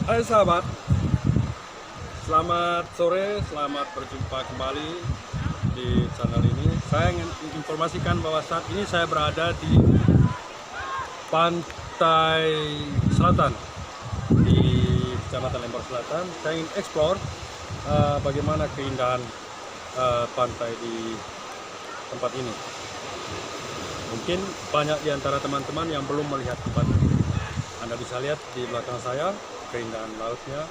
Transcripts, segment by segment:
Hai sahabat, selamat sore, selamat berjumpa kembali di channel ini. Saya ingin informasikan bahwa saat ini saya berada di pantai selatan di Kecamatan Lembor Selatan. Saya ingin explore bagaimana keindahan pantai di tempat ini. Mungkin banyak di antara teman-teman yang belum melihat tempat ini. Anda bisa lihat di belakang saya keindahan lautnya,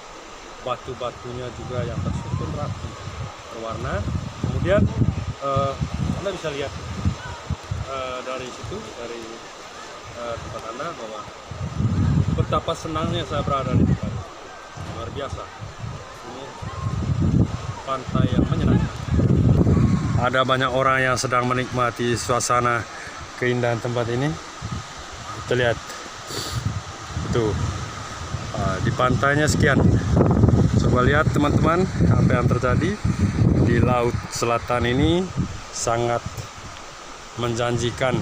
batu-batunya juga yang tersusun rapi, berwarna. Kemudian Anda bisa lihat dari situ, dari tempat Anda, bahwa betapa senangnya saya berada di tempat ini. Luar biasa. Ini pantai yang menyenangkan. Ada banyak orang yang sedang menikmati suasana keindahan tempat ini. Kita lihat tuh. Di pantainya sekian. Coba lihat teman-teman apa yang terjadi di laut selatan ini, sangat menjanjikan.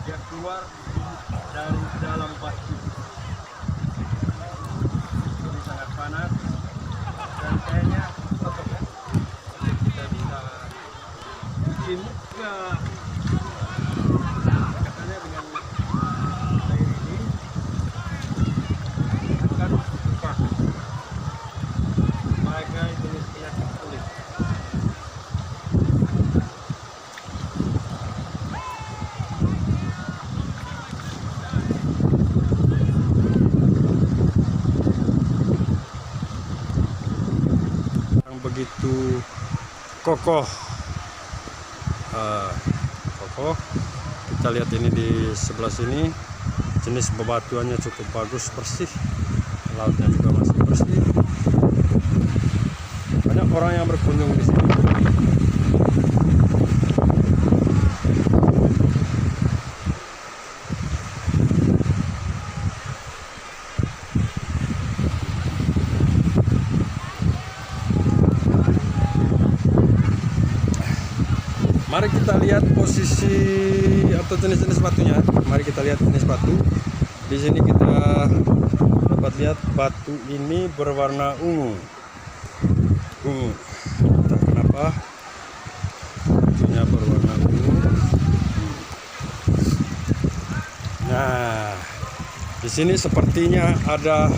Dia keluar dari dalam batu. Ini sangat panas dan kayaknya kita bisa bikin katanya dengan air ini akan berubah sebagai jenis penyakit kulit. Begitu kokoh, kita lihat ini di sebelah sini, jenis bebatuannya cukup bagus, bersih, lautnya juga masih bersih. Banyak orang yang berkunjung di sini. Mari kita lihat posisi atau jenis-jenis batunya. Mari kita lihat jenis batu. Di sini kita dapat lihat batu ini berwarna ungu. Entah kenapa batunya berwarna ungu. Nah, di sini sepertinya ada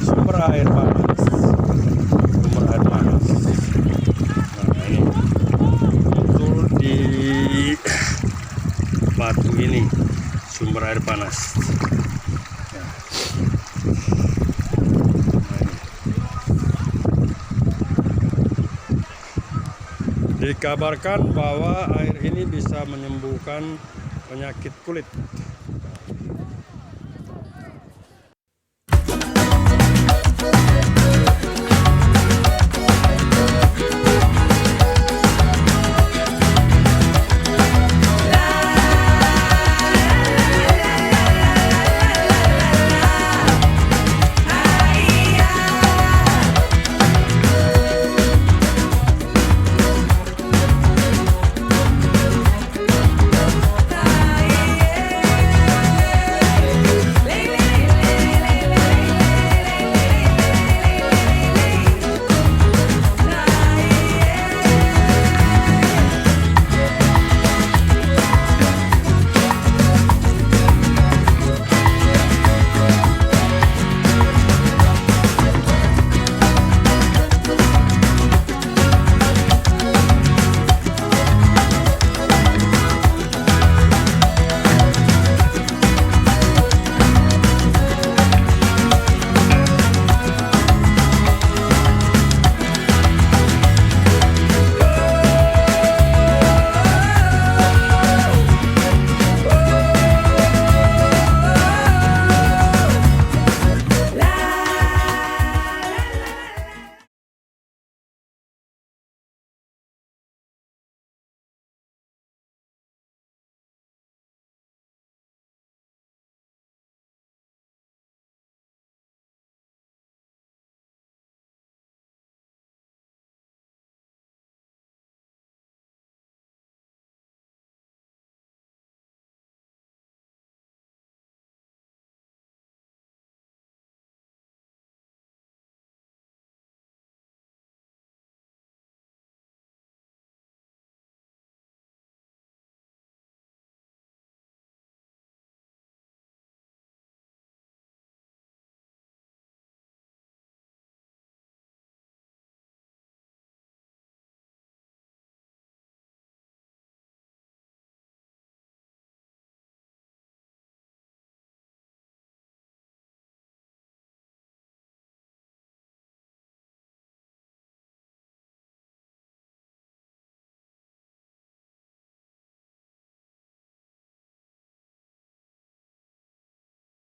sumber air panas. Sumber air panas. Nah, ini di batu ini sumber air panas. Ya. Dikabarkan bahwa air ini bisa menyembuhkan penyakit kulit.